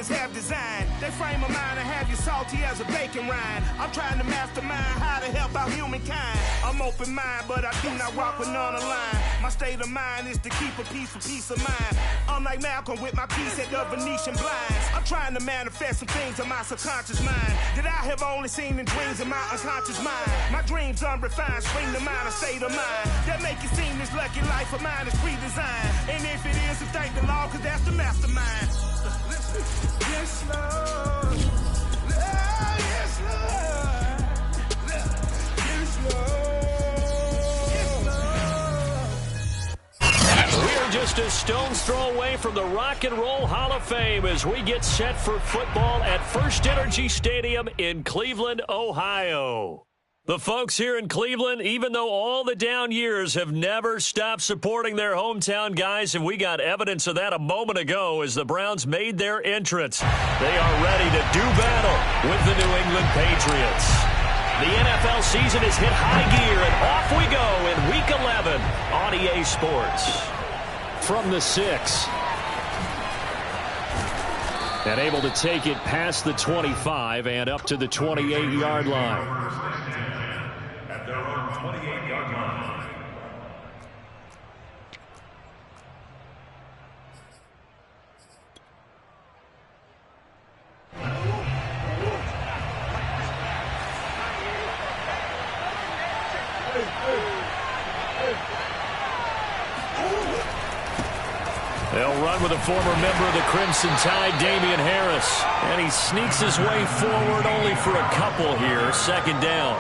demons have designed. They frame of mind and have you salty as a bacon rind. I'm trying to mastermind how to help out humankind. I'm open mind, but I do not rock with none aligned. My state of mind is to keep a peace for peace of mind. I'm like Malcolm with my piece at the Venetian blinds. I'm trying to manifest some things in my subconscious mind that I have only seen in dreams in my unconscious mind. My dreams unrefined, spring to mind, a state of mind that make it seem this lucky life of mine is pre-designed. And if it is, then thank the Lord, cause that's the mastermind. Yes, Lord. Yes, Lord. Yes, Lord. We're just a stone's throw away from the Rock and Roll Hall of Fame as we get set for football at First Energy Stadium in Cleveland, Ohio. The folks here in Cleveland, even though all the down years, have never stopped supporting their hometown guys, and we got evidence of that a moment ago as the Browns made their entrance. They are ready to do battle with the New England Patriots. The NFL season has hit high gear, and off we go in Week 11 on EA Sports. From the 6. And able to take it past the 25 and up to the 28-yard line. At their own 28-yard line. They'll run with a former member of the Crimson Tide, Damian Harris. And he sneaks his way forward only for a couple here. Second down.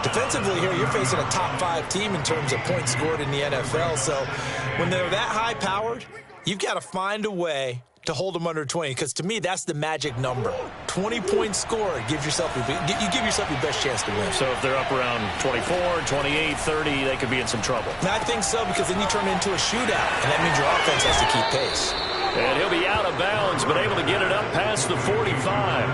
Defensively here, you're facing a top 5 team in terms of points scored in the NFL. So when they're that high-powered, you've got to find a way to hold them under 20, because to me, that's the magic number. 20 points scored, you give yourself your best chance to win. So if they're up around 24, 28, 30, they could be in some trouble. And I think so, because then you turn it into a shootout, and that means your offense has to keep pace. And he'll be out of bounds, but able to get it up past the 45.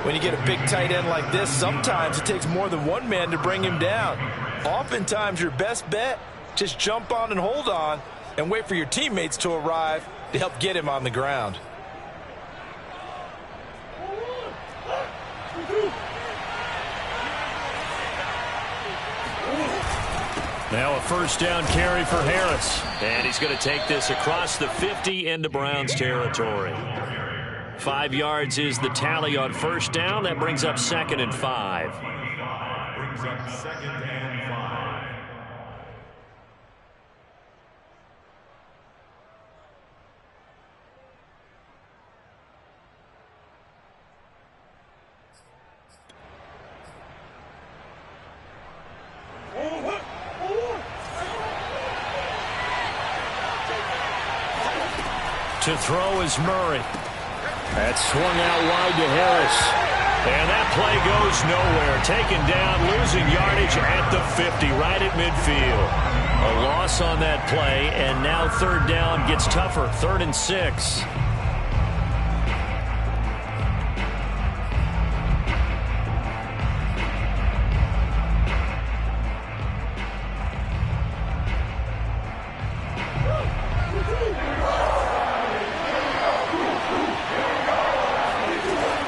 When you get a big tight end like this, sometimes it takes more than one man to bring him down. Oftentimes, your best bet, just jump on and hold on and wait for your teammates to arrive to help get him on the ground. Now a first down carry for Harris. And he's going to take this across the 50 into Browns territory. 5 yards is the tally on first down. That brings up 2nd and 5. Brings up 2nd and 5. To throw is Murray. That swung out wide to Harris. And that play goes nowhere. Taken down, losing yardage at the 50, right at midfield. A loss on that play, and now third down gets tougher. 3rd and 6.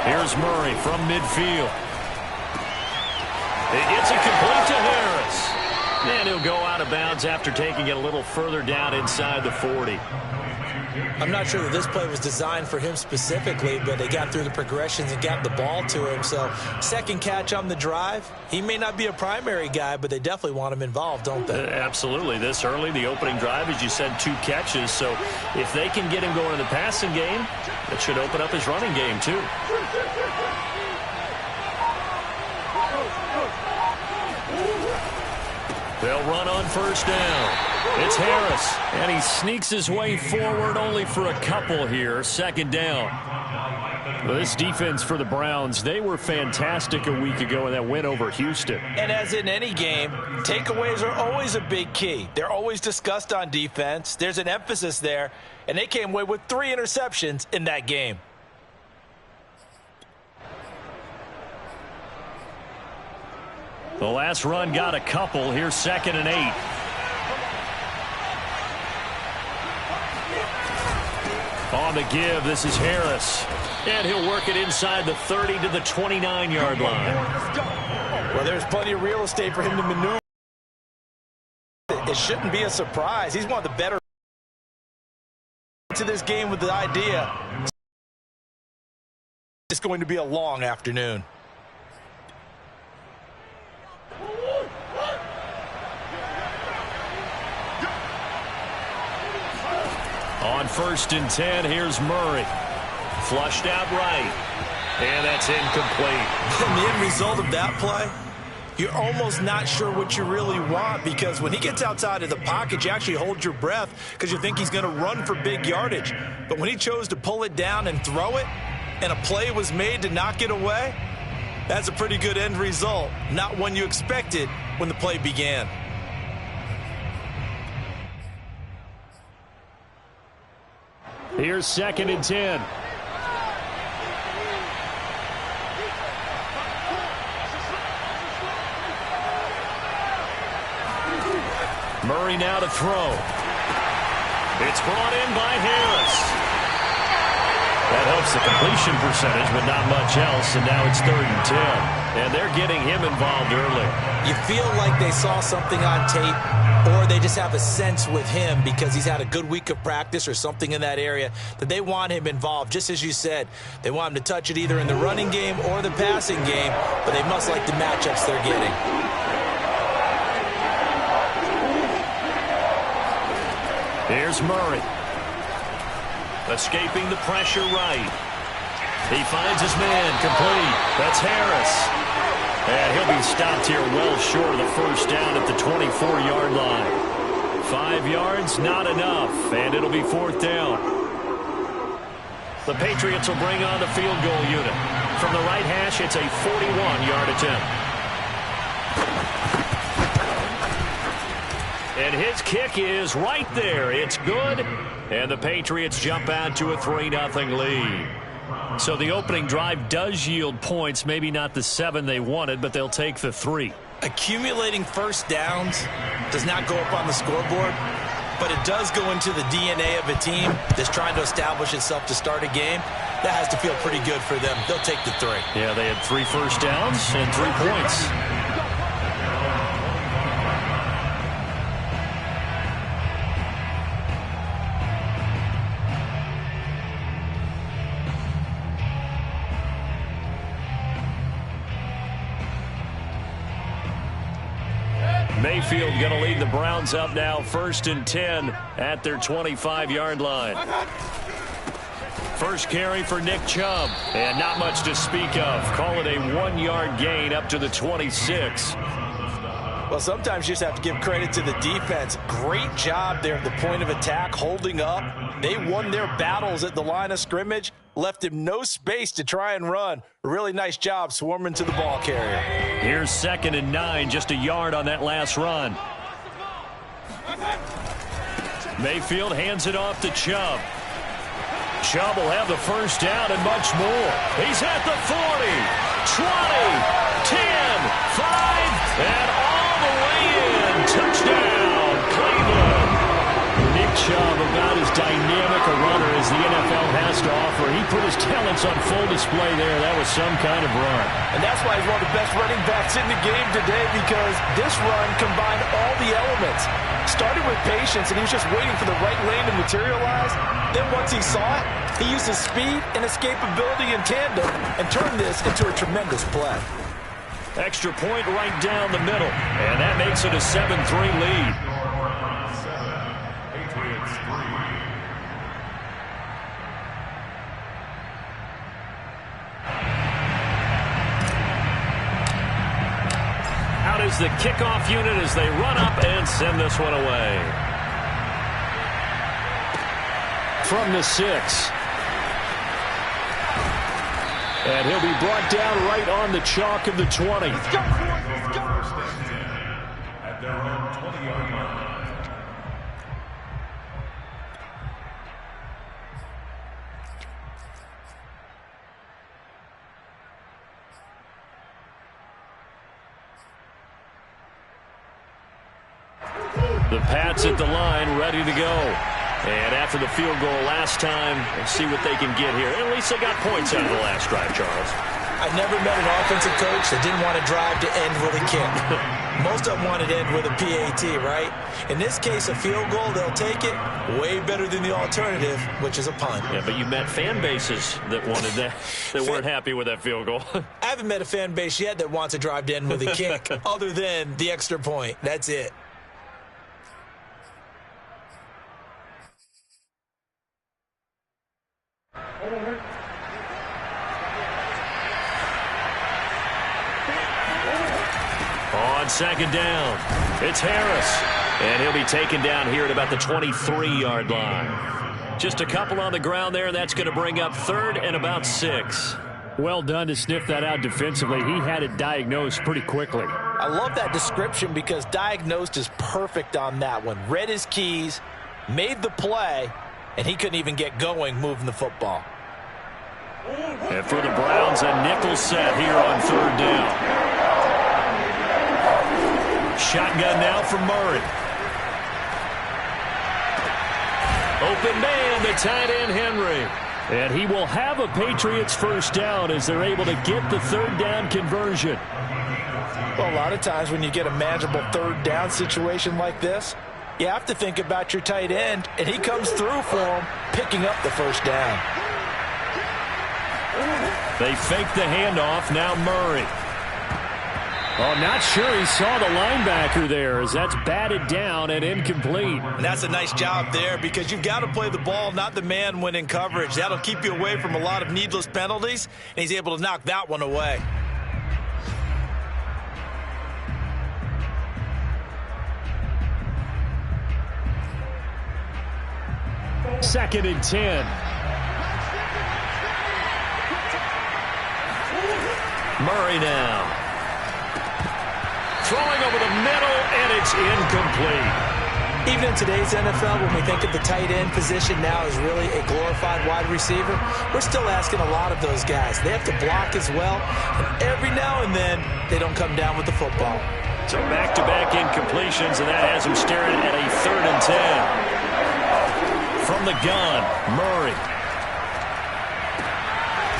Here's Murray from midfield. It gets it complete to Harris. And he'll go out of bounds after taking it a little further down inside the 40. I'm not sure that this play was designed for him specifically, but they got through the progressions and got the ball to him. So second catch on the drive. He may not be a primary guy, but they definitely want him involved, don't they? Absolutely. This early, the opening drive, as you said, 2 catches. So if they can get him going in the passing game, that should open up his running game too. They'll run on first down. It's Harris, and he sneaks his way forward only for a couple here. Second down. Well, this defense for the Browns, they were fantastic a week ago in that win over Houston. And as in any game, takeaways are always a big key. They're always discussed on defense. There's an emphasis there, and they came away with 3 interceptions in that game. The last run got a couple. Here's 2nd and 8. On the give, this is Harris. And he'll work it inside the 30 to the 29-yard line. Well, there's plenty of real estate for him to maneuver. It shouldn't be a surprise. He's one of the better to this game with the idea. It's going to be a long afternoon. On 1st and 10, here's Murray. Flushed out right. And that's incomplete. And the end result of that play, you're almost not sure what you really want, because when he gets outside of the pocket, you actually hold your breath because you think he's going to run for big yardage. But when he chose to pull it down and throw it, and a play was made to knock it away, that's a pretty good end result. Not one you expected when the play began. Here's 2nd and 10. Murray now to throw. It's brought in by Harris. That helps the completion percentage, but not much else, and now it's 3rd and 10. And they're getting him involved early. You feel like they saw something on tape, or they just have a sense with him because he's had a good week of practice or something in that area that they want him involved. Just as you said, they want him to touch it either in the running game or the passing game, but they must like the matchups they're getting. Here's Murray. Escaping the pressure right. He finds his man complete. That's Harris. And he'll be stopped here well short of the first down at the 24-yard line. 5 yards, not enough, and it'll be 4th down. The Patriots will bring on the field goal unit. From the right hash, it's a 41-yard attempt. And his kick is right there. It's good. And the Patriots jump out to a 3-0 lead. So the opening drive does yield points. Maybe not the 7 they wanted, but they'll take the 3. Accumulating first downs does not go up on the scoreboard, but it does go into the DNA of a team that's trying to establish itself to start a game. That has to feel pretty good for them. They'll take the 3. Yeah, they had 3 first downs and 3 points. Mayfield going to lead the Browns up now, 1st and 10 at their 25-yard line. First carry for Nick Chubb, and not much to speak of. Call it a 1-yard gain up to the 26. Well, sometimes you just have to give credit to the defense. Great job there at the point of attack, holding up. They won their battles at the line of scrimmage, left him no space to try and run. A really nice job swarming to the ball carrier. Here's 2nd and 9, just a yard on that last run. Mayfield hands it off to Chubb. Chubb will have the first down and much more. He's at the 40, 20, 10, 5, and all the way in. Touchdown, Cleveland. Nick Chubb, about as dynamic a runner as the NFL has to offer. He put his talents on full display there. That was some kind of run. And that's why he's one of the best running backs in the game today, because this run combined all the elements. Started with patience, and he was just waiting for the right lane to materialize. Then once he saw it, he used his speed and escapability in tandem and turned this into a tremendous play. Extra point right down the middle, and that makes it a 7-3 lead. Out is the kickoff unit as they run up and send this one away. From the 6. And he'll be brought down right on the chalk of the 20. Let's go. At their own 20-yard line. The Pats at the line, ready to go. And after the field goal last time, we'll see what they can get here. At least they got points out of the last drive, Charles. I've never met an offensive coach that didn't want to drive to end with a kick. Most of them wanted to end with a PAT, right? In this case, a field goal, they'll take it. Way better than the alternative, which is a punt. Yeah, but you met fan bases that wanted that, that weren't happy with that field goal. I haven't met a fan base yet that wants to drive to end with a kick other than the extra point. That's it. On second down, it's Harris. And he'll be taken down here at about the 23-yard line. Just a couple on the ground there, and that's going to bring up 3rd and about 6. Well done to sniff that out defensively. He had it diagnosed pretty quickly. I love that description because diagnosed is perfect on that one. Read his keys, made the play, and he couldn't even get going moving the football. And for the Browns, a nickel set here on 3rd down. Shotgun now for Murray. Open man, the tight end, Henry. And he will have a Patriots first down as they're able to get the 3rd down conversion. Well, a lot of times when you get a manageable 3rd down situation like this, you have to think about your tight end, and he comes through for him, picking up the first down. They fake the handoff, now Murray. Oh, not sure he saw the linebacker there as that's batted down and incomplete. And that's a nice job there because you've got to play the ball, not the man when in coverage. That'll keep you away from a lot of needless penalties, and he's able to knock that one away. Second and 10. Murray now. Throwing over the middle, and it's incomplete. Even in today's NFL, when we think of the tight end position now as really a glorified wide receiver, we're still asking a lot of those guys. They have to block as well, and every now and then, they don't come down with the football. So back-to-back incompletions, and that has him staring at a 3rd and 10. From the gun, Murray.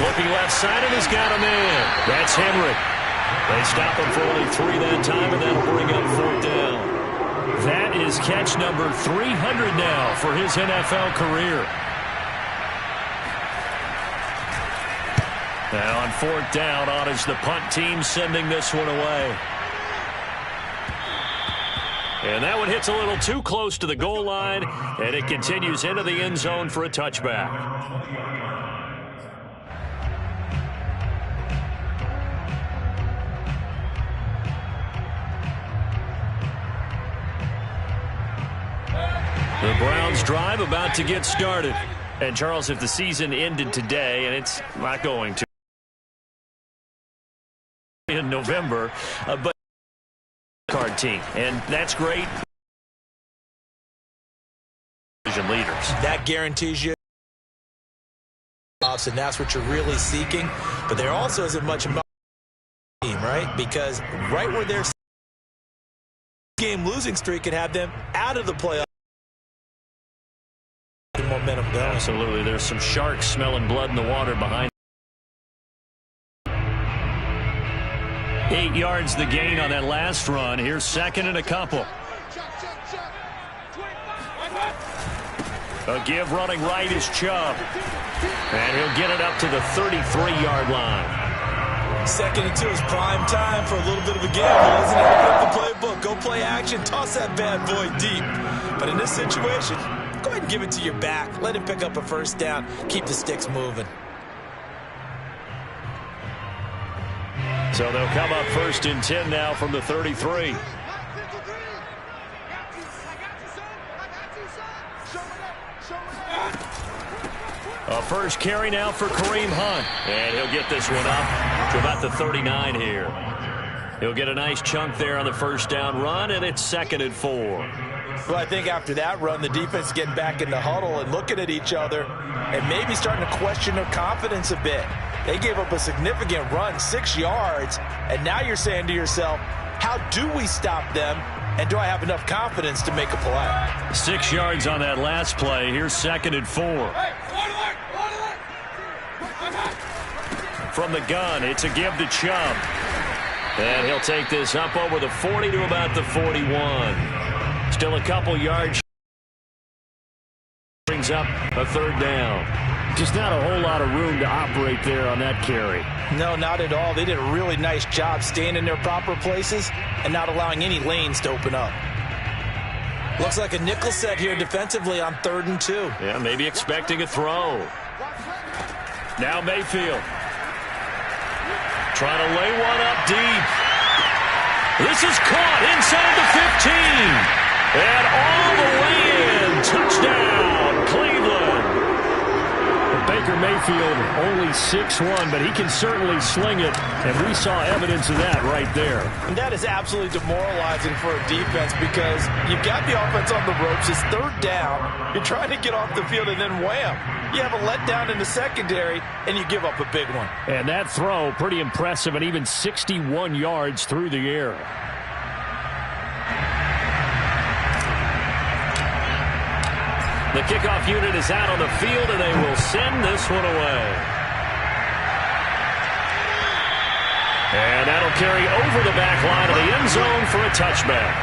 Looking left side, and he's got a man. That's Henry. They stop him for only 3 that time, and that'll bring up 4th down. That is catch number 300 now for his NFL career. Now on 4th down, on is the punt team sending this one away. And that one hits a little too close to the goal line, and it continues into the end zone for a touchback. The Browns drive about to get started. And, Charles, if the season ended today, and it's not going to in November, but card team, and that's great. Leaders. That guarantees you, and that's what you're really seeking. But there also isn't much about the team, right? Because right where their game losing streak could have them out of the playoffs. Momentum going. Absolutely. There's some sharks smelling blood in the water behind. 8 yards the gain on that last run. Here's 2nd and a couple. A give running right is Chubb. And he'll get it up to the 33-yard line. 2nd and 2 is prime time for a little bit of a gamble, isn't it? Open up the playbook, go play action, toss that bad boy deep. But in this situation, go ahead and give it to your back. Let him pick up a first down. Keep the sticks moving. So they'll come up 1st and 10 now from the 33. A first carry now for Kareem Hunt. And he'll get this one up to about the 39 here. He'll get a nice chunk there on the first down run, and it's 2nd and 4. Well, I think after that run, the defense is getting back in the huddle and looking at each other and maybe starting to question their confidence a bit. They gave up a significant run, 6 yards, and now you're saying to yourself, How do we stop them? And do I have enough confidence to make a play? 6 yards on that last play. Here's 2nd and 4. From the gun, it's a give to Chubb. And he'll take this up over the 40 to about the 41. Still a couple yards. Brings up a 3rd down. Just not a whole lot of room to operate there on that carry. No, not at all. They did a really nice job staying in their proper places and not allowing any lanes to open up. Looks like a nickel set here defensively on 3rd and 2. Yeah, maybe expecting a throw. Now Mayfield. Trying to lay one up deep. This is caught inside the 15. And all the way in. Touchdown, Cleveland. Baker Mayfield only 6'1", but he can certainly sling it, and we saw evidence of that right there. And that is absolutely demoralizing for a defense because you've got the offense on the ropes. It's 3rd down. You're trying to get off the field, and then wham, you have a letdown in the secondary, and you give up a big one. And that throw, pretty impressive, and even 61 yards through the air. The kickoff unit is out on the field, and they will send this one away. And that'll carry over the back line of the end zone for a touchback.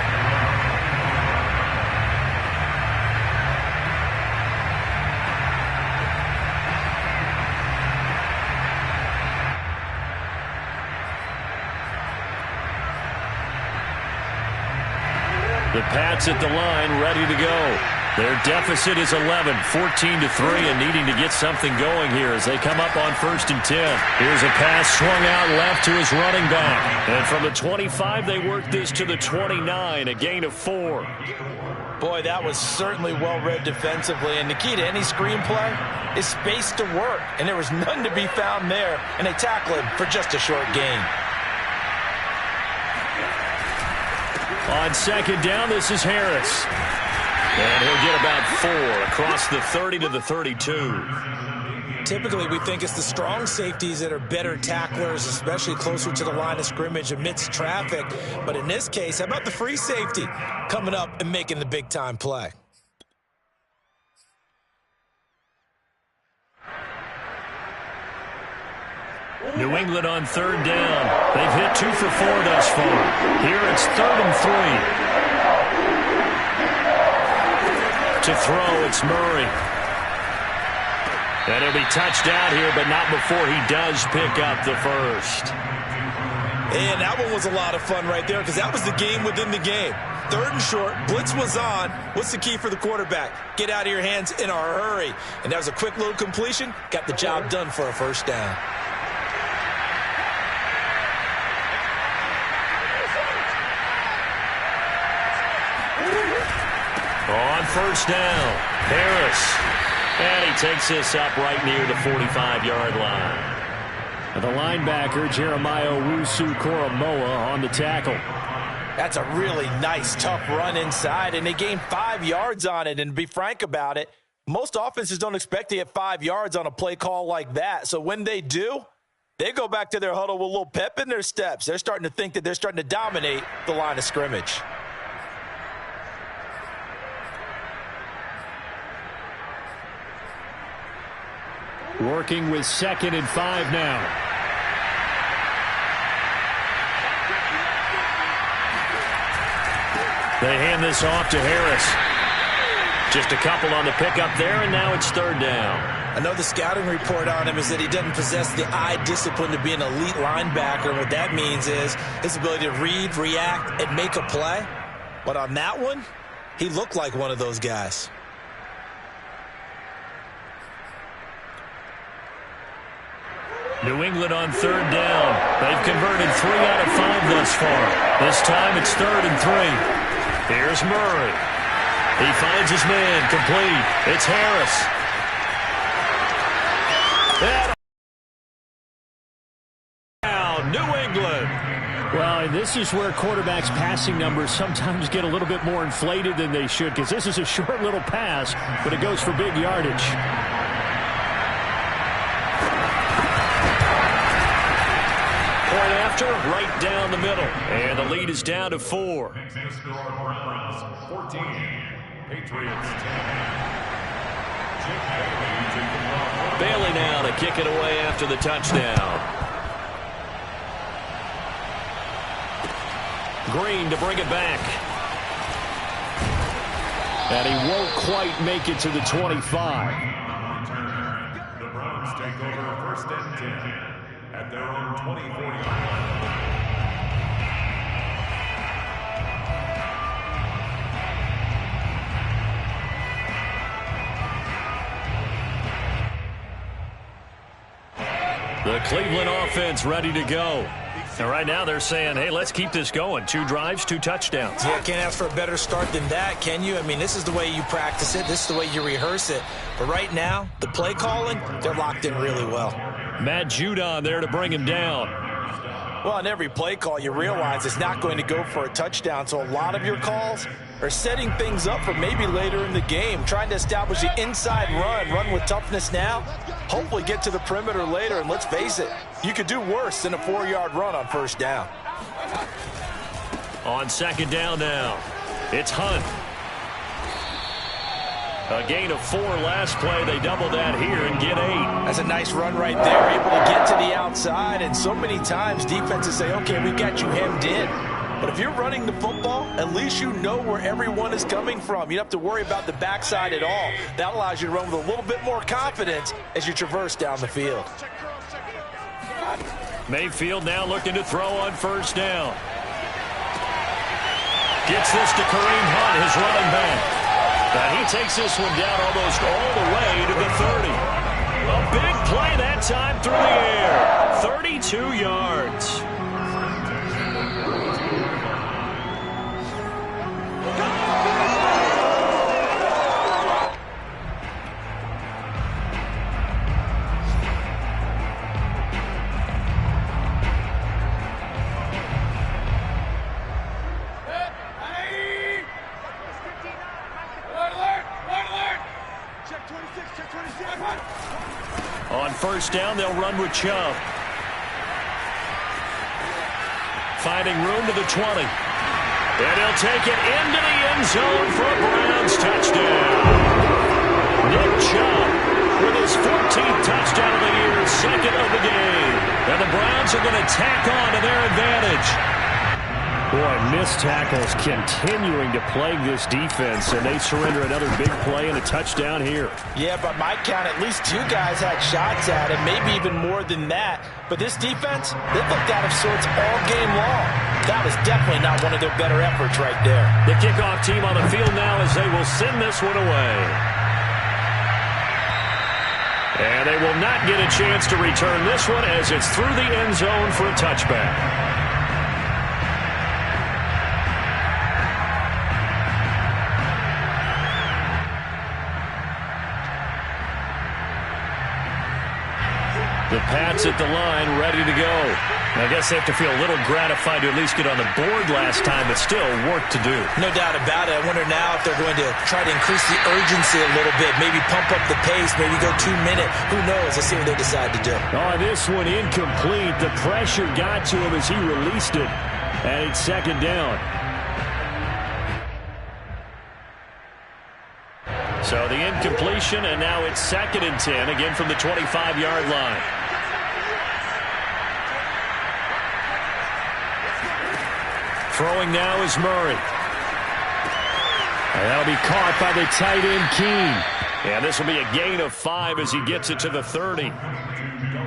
The Pats at the line, ready to go. Their deficit is 11, 14-3, and needing to get something going here as they come up on 1st and 10. Here's a pass swung out left to his running back. And from the 25, they work this to the 29, a gain of 4. Boy, that was certainly well-read defensively, and the key to any screenplay is space to work, and there was none to be found there, and they tackle him for just a short gain. On 2nd down, this is Harris. And he'll get about 4 across the 30 to the 32. Typically, we think it's the strong safeties that are better tacklers, especially closer to the line of scrimmage amidst traffic. But in this case, how about the free safety coming up and making the big-time play? New England on 3rd down. They've hit 2 for 4 thus far. Here it's 3rd and 3. To throw, it's Murray. And he'll be touched out here, but not before he does pick up the first. And that one was a lot of fun right there because that was the game within the game. 3rd and short, blitz was on. What's the key for the quarterback? Get out of your hands in a hurry. And that was a quick little completion. Got the job done for a 1st down. On 1st down, Harris. And he takes this up right near the 45-yard line. And the linebacker, Jeremiah Owusu-Koramoah, on the tackle. That's a really nice, tough run inside, and they gained 5 yards on it. And to be frank about it, most offenses don't expect to get 5 yards on a play call like that. So when they do, they go back to their huddle with a little pep in their steps. They're starting to think that they're starting to dominate the line of scrimmage. Working with 2nd and 5 now. They hand this off to Harris. Just a couple on the pickup there, and now it's 3rd down. Another scouting report on him is that he doesn't possess the eye discipline to be an elite linebacker. And what that means is his ability to read, react, and make a play. But on that one, he looked like one of those guys. New England on 3rd down. They've converted 3 out of 5 thus far. This time it's 3rd and 3. Here's Murray. He finds his man, complete. It's Harris. And New England. Well, and this is where quarterbacks' passing numbers sometimes get a little bit more inflated than they should, because this is a short little pass, but it goes for big yardage. center, right down the middle. And the lead is down to 4. Browns 14, Patriots 10. Bailey now to kick it away after the touchdown. Green to bring it back. And he won't quite make it to the 25. The Browns take over first and 10 at their own 20-40 line. The Cleveland offense ready to go. And right now they're saying, hey, let's keep this going. 2 drives, 2 touchdowns. Yeah, can't ask for a better start than that, can you? I mean, this is the way you practice it. This is the way you rehearse it. But right now, the play calling, they're locked in really well. Matt Judon there to bring him down. Well, on every play call, you realize it's not going to go for a touchdown. So a lot of your calls are setting things up for maybe later in the game, trying to establish the inside run with toughness now, hopefully get to the perimeter later. And let's face it, you could do worse than a 4-yard run on first down. On second down now, it's Hunt. A gain of 4 last play. They double that here and get 8. That's a nice run right there, able to get to the outside. And so many times defenses say, okay, we got you hemmed in. But if you're running the football, at least you know where everyone is coming from. You don't have to worry about the backside at all. That allows you to run with a little bit more confidence as you traverse down the field. Mayfield now looking to throw on first down. Gets this to Kareem Hunt, his running back. And he takes this one down almost all the way to the 30. A big play that time through the air. 32 yards. On first down, they'll run with Chubb. Finding room to the 20. And he'll take it into the end zone for a Browns touchdown. Nick Chubb with his 14th touchdown of the year, second of the game. And the Browns are going to tack on to their advantage. Boy, missed tackles continuing to plague this defense, and they surrender another big play and a touchdown here. Yeah, by my count, at least 2 guys had shots at it, maybe even more than that. But this defense, they looked out of sorts all game long. That was definitely not one of their better efforts right there. The kickoff team on the field now as they will send this one away. And they will not get a chance to return this one as it's through the end zone for a touchback. The Pats at the line, ready to go. I guess they have to feel a little gratified to at least get on the board last time, but still work to do. No doubt about it. I wonder now if they're going to try to increase the urgency a little bit, maybe pump up the pace, maybe go 2-minute. Who knows? Let's see what they decide to do. Oh, this one incomplete. The pressure got to him as he released it, and it's second down. So the incompletion, and now it's 2nd and 10, again from the 25-yard line. Throwing now is Murray. And that'll be caught by the tight end, Keene. And this will be a gain of 5 as he gets it to the 30.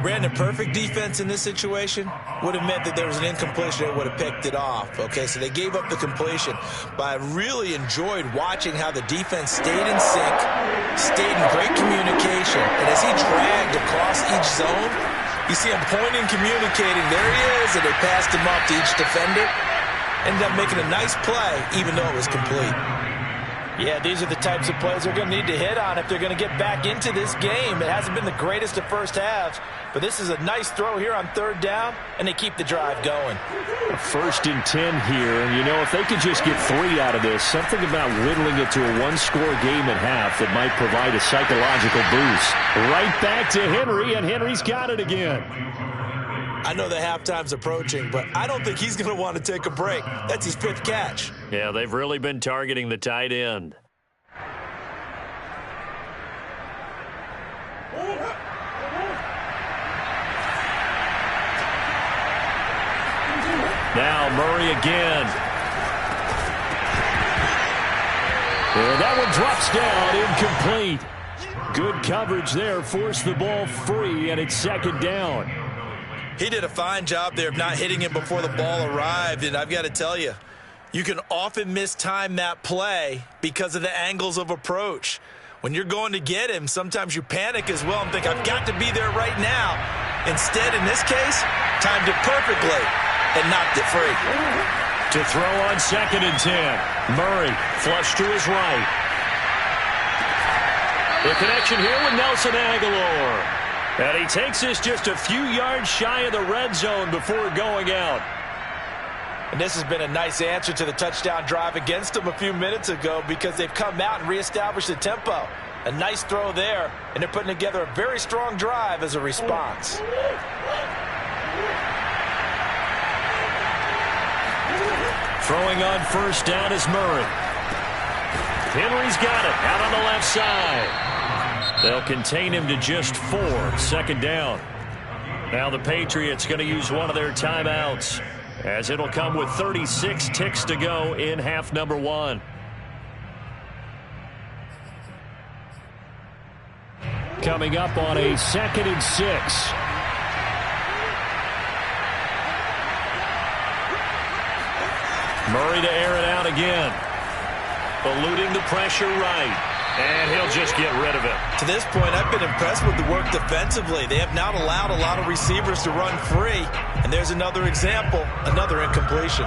Ran a perfect defense in this situation would have meant that there was an incompletion that would have picked it off. Okay, so they gave up the completion. But I really enjoyed watching how the defense stayed in sync, stayed in great communication. And as he dragged across each zone, you see him pointing, communicating. There he is, and they passed him up to each defender. Ended up making a nice play, even though it was complete. Yeah, these are the types of plays they're going to need to hit on if they're going to get back into this game. It hasn't been the greatest of first halves, but this is a nice throw here on 3rd down, and they keep the drive going. 1st and 10 here, and you know, if they could just get 3 out of this, something about whittling it to a 1-score game at half that might provide a psychological boost. Right back to Henry, and Henry's got it again. I know the halftime's approaching, but I don't think he's going to want to take a break. That's his 5th catch. Yeah, they've really been targeting the tight end. Now Murray again. And that one drops down, incomplete. Good coverage there, forced the ball free, and it's 2nd down. He did a fine job there of not hitting him before the ball arrived, and I've got to tell you, you can often mistime that play because of the angles of approach. When you're going to get him, sometimes you panic as well and think, I've got to be there right now. Instead, in this case, timed it perfectly and knocked it free. To throw on 2nd and 10. Murray flush to his right. The connection here with Nelson Aguilar. And he takes this just a few yards shy of the red zone before going out. And this has been a nice answer to the touchdown drive against them a few minutes ago because they've come out and reestablished the tempo. A nice throw there, and they're putting together a very strong drive as a response. Throwing on 1st down is Murray. Henry's got it out on the left side. They'll contain him to just 4. 2nd down. Now the Patriots going to use one of their timeouts, as it'll come with 36 ticks to go in half number 1. Coming up on a 2nd and 6. Murray to air it out again. Eluding the pressure right. And he'll just get rid of it. To this point, I've been impressed with the work defensively. They have not allowed a lot of receivers to run free. And there's another example, another incompletion.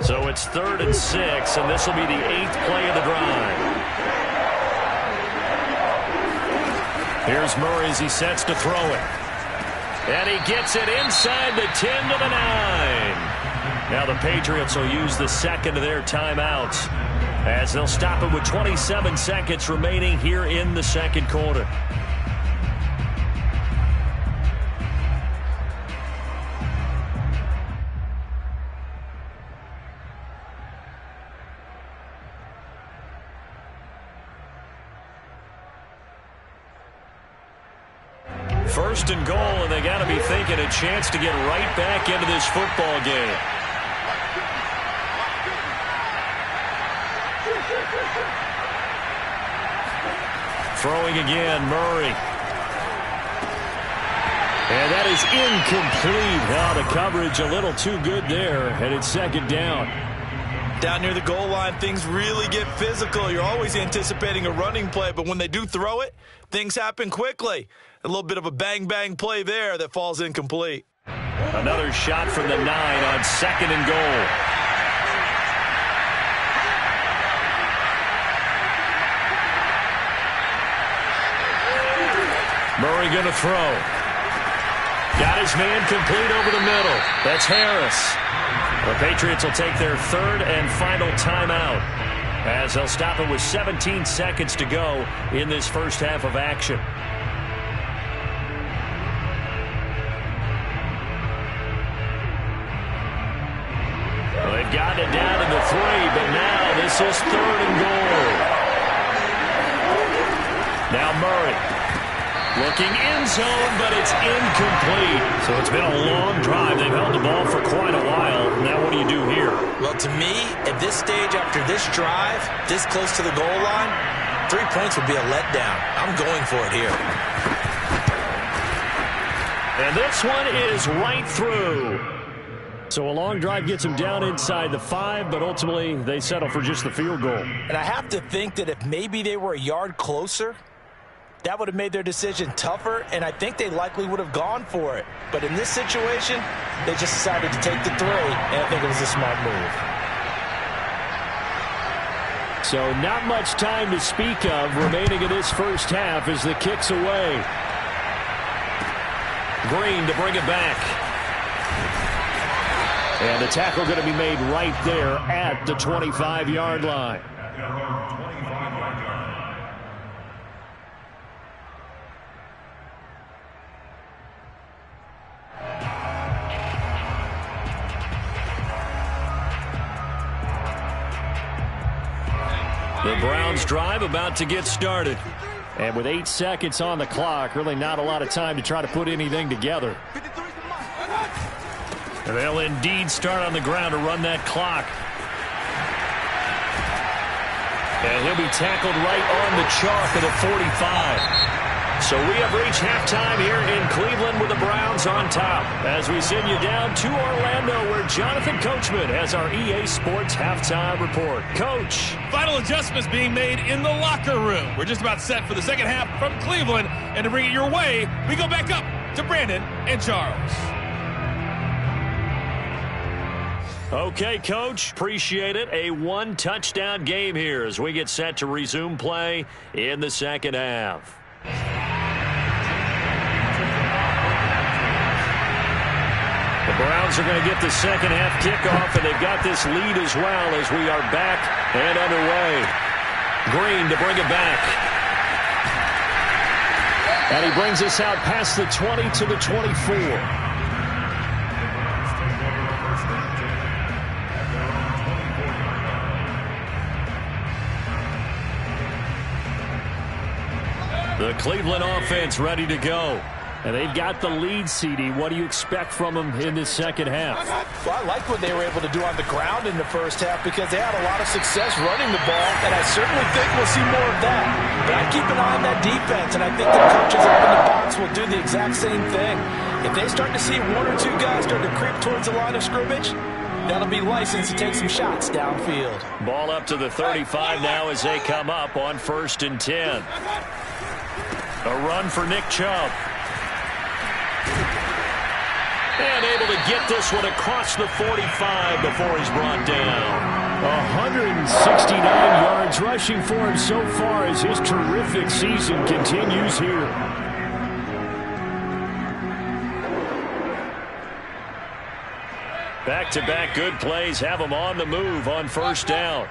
So it's 3rd and 6, and this will be the 8th play of the drive. Here's Murray as he sets to throw it. And he gets it inside the 10 to the 9. Now the Patriots will use the 2nd of their timeouts, as they'll stop it with 27 seconds remaining here in the 2nd quarter. First and goal, and they got to be thinking a chance to get right back into this football game. Throwing again, Murray. And that is incomplete. Now the coverage a little too good there, and it's 2nd down. Down near the goal line, things really get physical. You're always anticipating a running play, but when they do throw it, things happen quickly. A little bit of a bang-bang play there that falls incomplete. Another shot from the 9 on 2nd and goal. Murray going to throw. Got his man complete over the middle. That's Harris. The Patriots will take their 3rd and final timeout, as they'll stop it with 17 seconds to go in this first half of action. Well, they've gotten it down to the 3, but now this is 3rd and goal. Now Murray. Looking in zone, but it's incomplete. So it's been a long drive. They've held the ball for quite a while. Now what do you do here? Well, to me, at this stage after this drive, this close to the goal line, 3 points would be a letdown. I'm going for it here. And this one is right through. So a long drive gets them down inside the 5, but ultimately they settle for just the field goal. And I have to think that if maybe they were a yard closer, that would have made their decision tougher, and I think they likely would have gone for it. But in this situation, they just decided to take the 3, and I think it was a smart move. So not much time to speak of remaining in this first half as the kick's away. Green to bring it back. And the tackle going to be made right there at the 25-yard line. The Browns drive about to get started. And with 8 seconds on the clock, really not a lot of time to try to put anything together. And they'll indeed start on the ground to run that clock. And he'll be tackled right on the chalk of the 45. So we have reached halftime here in Cleveland with the Browns on top. As we send you down to Orlando, where Jonathan Coachman has our EA Sports halftime report. Coach. Final adjustments being made in the locker room. We're just about set for the second half from Cleveland. And to bring it your way, we go back up to Brandon and Charles. Okay, Coach. Appreciate it. A one-touchdown game here as we get set to resume play in the second half. The Browns are going to get the second half kickoff, and they've got this lead as well as we are back and underway. Green to bring it back. And he brings us out past the 20 to the 24. The Cleveland offense ready to go. And they've got the lead, CD. What do you expect from them in this second half? Well, I like what they were able to do on the ground in the first half because they had a lot of success running the ball, and I certainly think we'll see more of that. But I keep an eye on that defense, and I think the coaches up in the box will do the exact same thing. If they start to see one or two guys start to creep towards the line of scrimmage, that'll be licensed to take some shots downfield. Ball up to the 35 now as they come up on 1st and 10. A run for Nick Chubb. And able to get this one across the 45 before he's brought down. 169 yards rushing for him so far as his terrific season continues here. Back-to-back good plays have him on the move on 1st down.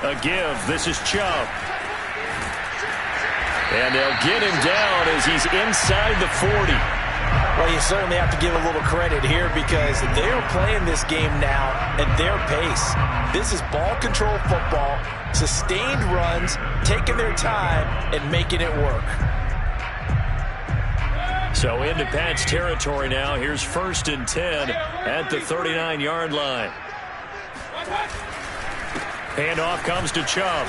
A give. This is Chubb. And they'll get him down as he's inside the 40. Well, you certainly have to give a little credit here because they're playing this game now at their pace. This is ball control football, sustained runs, taking their time, and making it work. So into Pat's territory now. Here's 1st and 10 at the 39-yard line. Handoff comes to Chubb.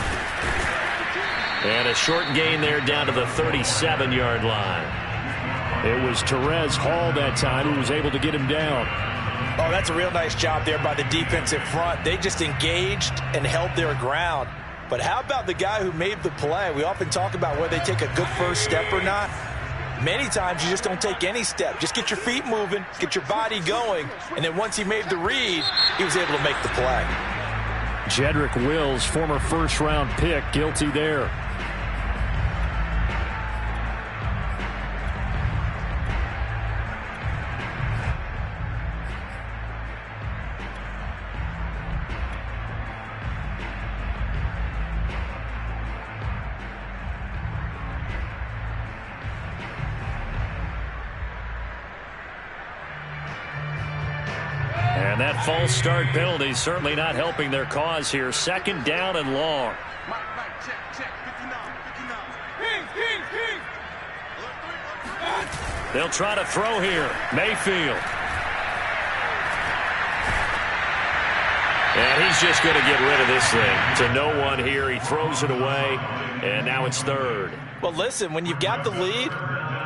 And a short gain there down to the 37-yard line. It was Therese Hall that time who was able to get him down. Oh, that's a real nice job there by the defensive front. They just engaged and held their ground. But how about the guy who made the play? We often talk about whether they take a good first step or not. Many times you just don't take any step. Just get your feet moving, get your body going, and then once he made the read, he was able to make the play. Jedrick Wills, former first-round pick, guilty there. And that false start penalty certainly not helping their cause here. 2nd down and long. They'll try to throw here. Mayfield. And he's just going to get rid of this thing to no one here. He throws it away, and now it's 3rd. Well, listen, when you've got the lead,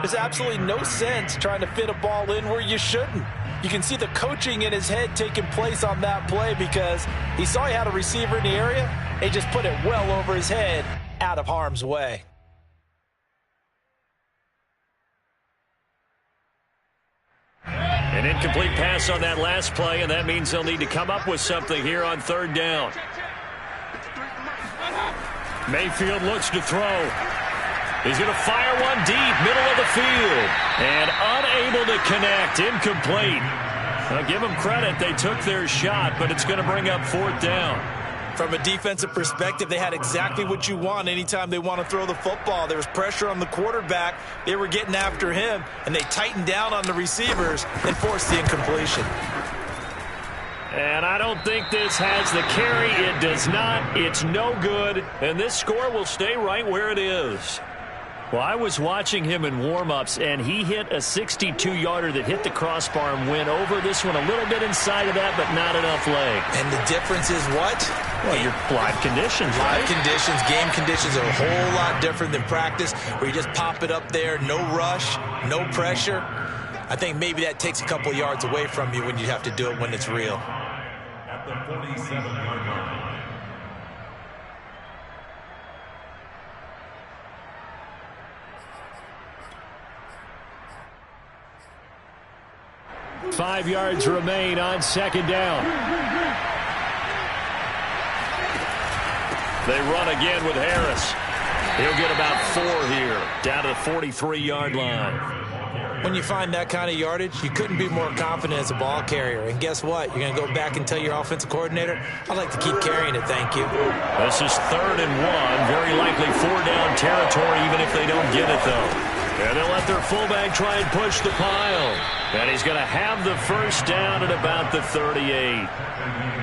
there's absolutely no sense trying to fit a ball in where you shouldn't. You can see the coaching in his head taking place on that play because he saw he had a receiver in the area. He just put it well over his head out of harm's way. An incomplete pass on that last play, and that means they'll need to come up with something here on 3rd down. Mayfield looks to throw. He's going to fire one deep, middle of the field, and unable to connect, incomplete. I'll give them credit. They took their shot, but it's going to bring up 4th down. From a defensive perspective, they had exactly what you want anytime they want to throw the football. There was pressure on the quarterback. They were getting after him, and they tightened down on the receivers and forced the incompletion. And I don't think this has the carry. It does not. It's no good. And this score will stay right where it is. Well, I was watching him in warm-ups, and he hit a 62-yarder that hit the crossbar and went over. This one a little bit inside of that, but not enough leg. And the difference is what? Well, your live conditions, right? Live conditions, game conditions are a whole lot different than practice, where you just pop it up there, no rush, no pressure. I think maybe that takes a couple yards away from you when you have to do it when it's real. At the 47-yard line. 5 yards remain on second down. They run again with Harris. He'll get about 4 here, down to the 43-yard line. When you find that kind of yardage, you couldn't be more confident as a ball carrier. And guess what? You're going to go back and tell your offensive coordinator, I'd like to keep carrying it, thank you. This is 3rd and 1. Very likely 4-down territory, even if they don't get it, though. And they'll let their fullback try and push the pile. And he's going to have the first down at about the 38.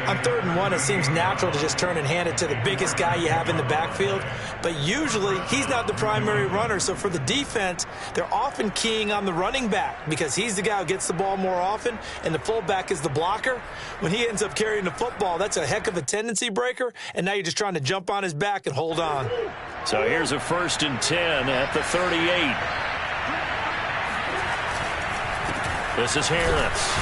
On 3rd and 1, it seems natural to just turn and hand it to the biggest guy you have in the backfield. But usually, he's not the primary runner. So for the defense, they're often keying on the running back because he's the guy who gets the ball more often, and the fullback is the blocker. When he ends up carrying the football, that's a heck of a tendency breaker, and now you're just trying to jump on his back and hold on. So here's a 1st and 10 at the 38. This is Harris.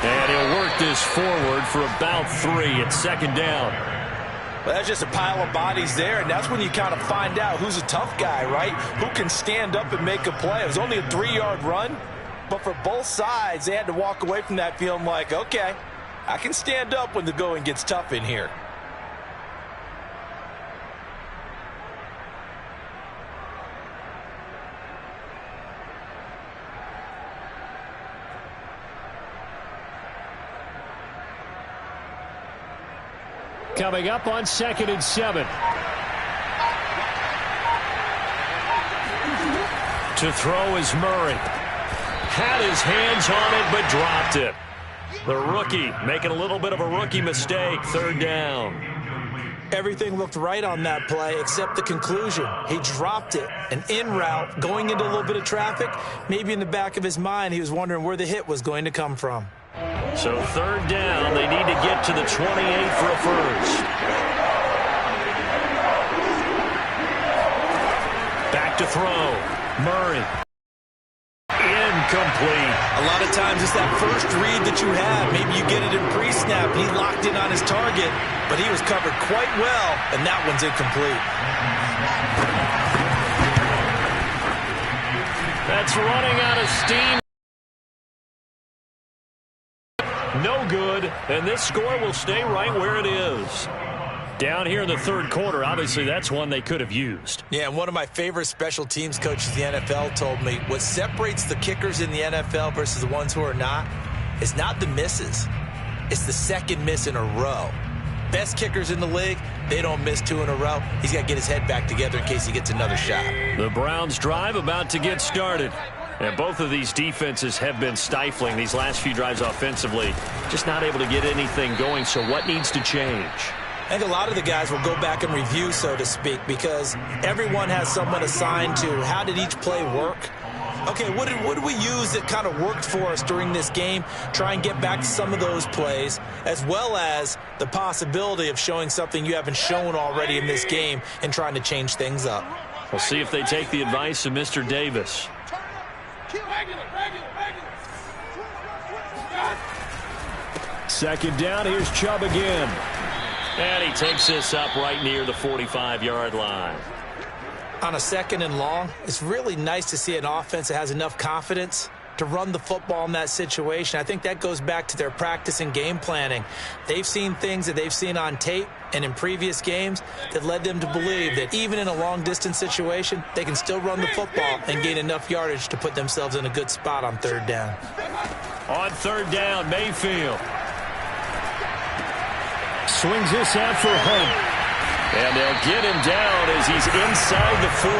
And he'll work this forward for about 3 at 2nd down. Well, that's just a pile of bodies there, and that's when you kind of find out who's a tough guy, right? Who can stand up and make a play. It was only a 3-yard run, but for both sides, they had to walk away from that feeling like, okay, I can stand up when the going gets tough in here. Coming up on 2nd and 7. To throw is Murray. Had his hands on it, but dropped it. The rookie making a little bit of a rookie mistake. 3rd down. Everything looked right on that play except the conclusion. He dropped it, an in route, going into a little bit of traffic. Maybe in the back of his mind, he was wondering where the hit was going to come from. So 3rd down, they need to get to the 28 for a first. Back to throw. Murray. Incomplete. A lot of times it's that first read that you have. Maybe you get it in pre-snap. He locked in on his target, but he was covered quite well, and that one's incomplete. That's running out of steam. No good, and this score will stay right where it is. Down here in the 3rd quarter, obviously that's one they could have used. Yeah, and one of my favorite special teams coaches in the NFL told me what separates the kickers in the NFL versus the ones who are not is not the misses. It's the second miss in a row. Best kickers in the league, they don't miss 2 in a row. He's got to get his head back together in case he gets another shot. The Browns drive about to get started. And both of these defenses have been stifling these last few drives offensively. Just not able to get anything going, so what needs to change? I think a lot of the guys will go back and review, so to speak, because everyone has someone assigned to how did each play work. Okay, what did we use that kind of worked for us during this game? Try and get back to some of those plays, as well as the possibility of showing something you haven't shown already in this game and trying to change things up. We'll see if they take the advice of Mr. Davis. Second down, here's Chubb again. And he takes this up right near the 45-yard line. On a 2nd and long, it's really nice to see an offense that has enough confidence to run the football in that situation. I think that goes back to their practice and game planning. They've seen things that they've seen on tape and in previous games that led them to believe that even in a long-distance situation, they can still run the football and gain enough yardage to put themselves in a good spot on 3rd down. On 3rd down, Mayfield. Swings this out for Hunt. And they'll get him down as he's inside the 40.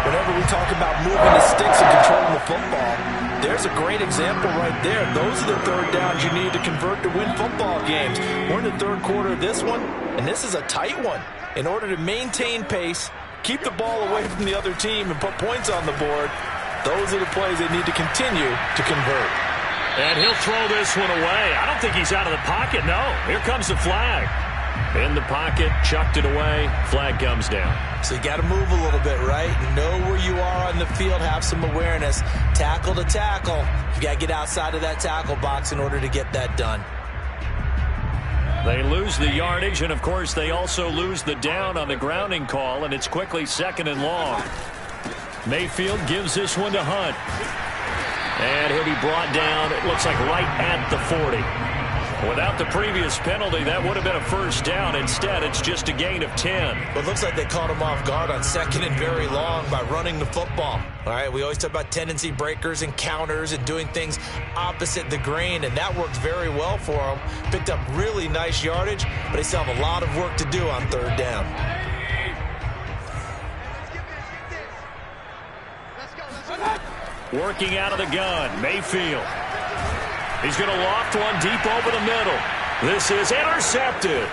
Whenever we talk about moving the sticks and controlling the football, There's a great example right there. Those are the third downs you need to convert to win football games. We're in the third quarter of this one, and this is a tight one. In order to maintain pace, keep the ball away from the other team, and put points on the board, those are the plays they need to continue to convert. And he'll throw this one away. I don't think he's out of the pocket, no. Here comes the flag. In the pocket, chucked it away, flag comes down. So you got to move a little bit, right? Know where you are on the field, have some awareness. Tackle to tackle. You got to get outside of that tackle box in order to get that done. They lose the yardage, and of course they also lose the down on the grounding call, and it's quickly 2nd and long. Mayfield gives this one to Hunt. And he'll be brought down, it looks like right at the 40. Without the previous penalty, that would have been a first down. Instead, it's just a gain of 10. But it looks like they caught him off guard on 2nd and very long by running the football. All right, we always talk about tendency breakers and counters and doing things opposite the grain, and that worked very well for them. Picked up really nice yardage, but they still have a lot of work to do on 3rd down. Working out of the gun, Mayfield. He's going to loft one deep over the middle. This is intercepted.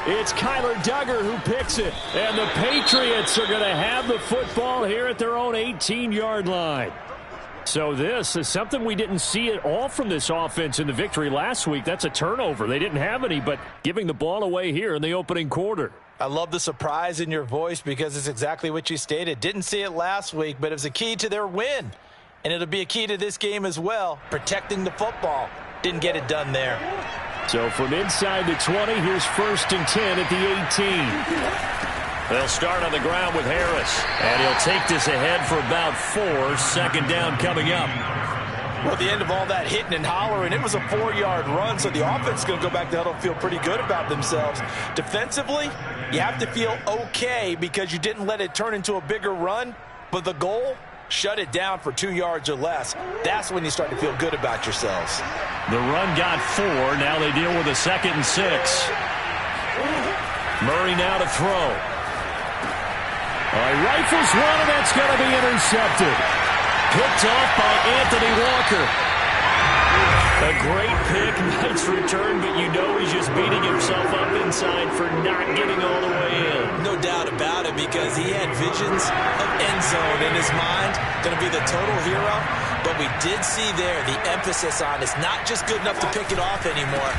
It's Kyler Duggar who picks it. And the Patriots are going to have the football here at their own 18-yard line. So this is something we didn't see at all from this offense in the victory last week. That's a turnover. They didn't have any, but giving the ball away here in the opening quarter. I love the surprise in your voice because it's exactly what you stated. Didn't see it last week, but it was a key to their win. And it'll be a key to this game as well, protecting the football. Didn't get it done there. So from inside the 20, here's 1st and 10 at the 18. They'll start on the ground with Harris. And he'll take this ahead for about 4. 2nd down coming up. Well, at the end of all that hitting and hollering, it was a 4-yard run, so the offense is going to go back to huddle and feel pretty good about themselves. Defensively, you have to feel okay because you didn't let it turn into a bigger run, but the goal, shut it down for 2 yards or less. That's when you start to feel good about yourselves. The run got 4. Now they deal with a 2nd and 6. Murray now to throw. Rifles one, and that's going to be intercepted. Picked off by Anthony Walker. A great pick, nice return, but you know he's just beating himself up inside for not getting all the way in. No doubt about it, because he had visions of end zone in his mind. Going to be the total hero. But we did see there the emphasis on it's not just good enough to pick it off anymore.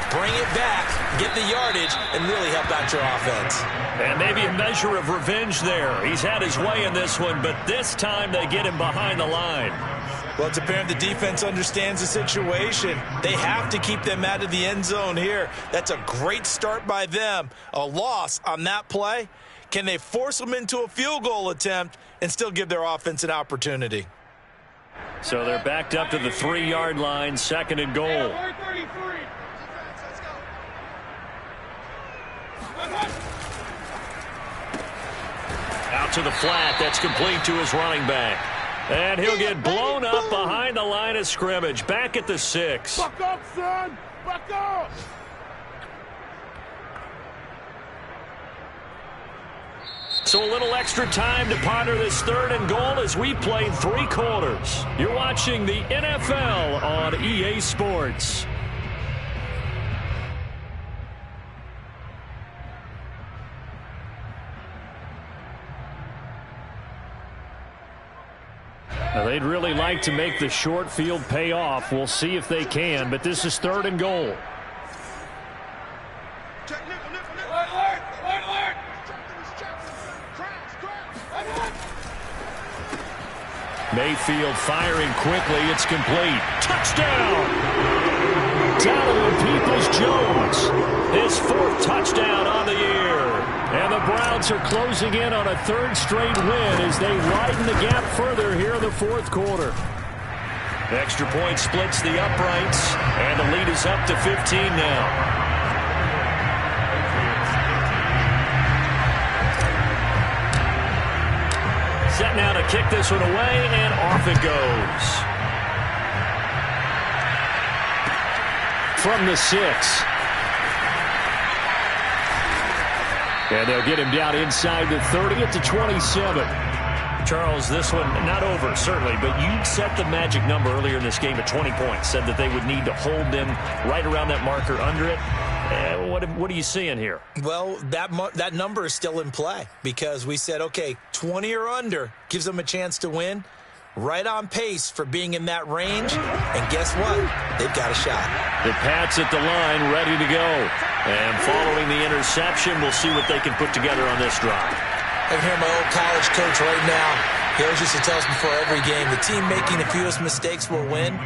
Bring it back, get the yardage, and really help out your offense. And maybe a measure of revenge there. He's had his way in this one, but this time they get him behind the line. Well, it's apparent the defense understands the situation. They have to keep them out of the end zone here. That's a great start by them. A loss on that play. Can they force them into a field goal attempt and still give their offense an opportunity? So they're backed up to the 3-yard line, 2nd and goal. Out to the flat. That's complete to his running back. And he'll get blown up behind the line of scrimmage. Back at the 6. Buck up, son! Buck up! So a little extra time to ponder this 3rd and goal as we played 3 quarters. You're watching the NFL on EA Sports. Now, they'd really like to make the short field pay off. We'll see if they can, but this is 3rd and goal. Mayfield firing quickly. It's complete. Touchdown! Donovan Peoples-Jones. His 4th touchdown on the year. And the Browns are closing in on a 3rd straight win as they widen the gap further here in the 4th quarter. Extra point splits the uprights, and the lead is up to 15 now. Set now to kick this one away, and off it goes. From the 6. And they'll get him down inside the 30 at the 27. Charles, this one not over, certainly, but you set the magic number earlier in this game at 20 points, said that they would need to hold them right around that marker under it. What are you seeing here? Well, that number is still in play because we said, okay, 20 or under gives them a chance to win. Right on pace for being in that range. And guess what? They've got a shot. The Pats at the line, ready to go. And following the interception, we'll see what they can put together on this drive. I can hear my old college coach right now. He always used to tell us before every game, the team making the fewest mistakes will win.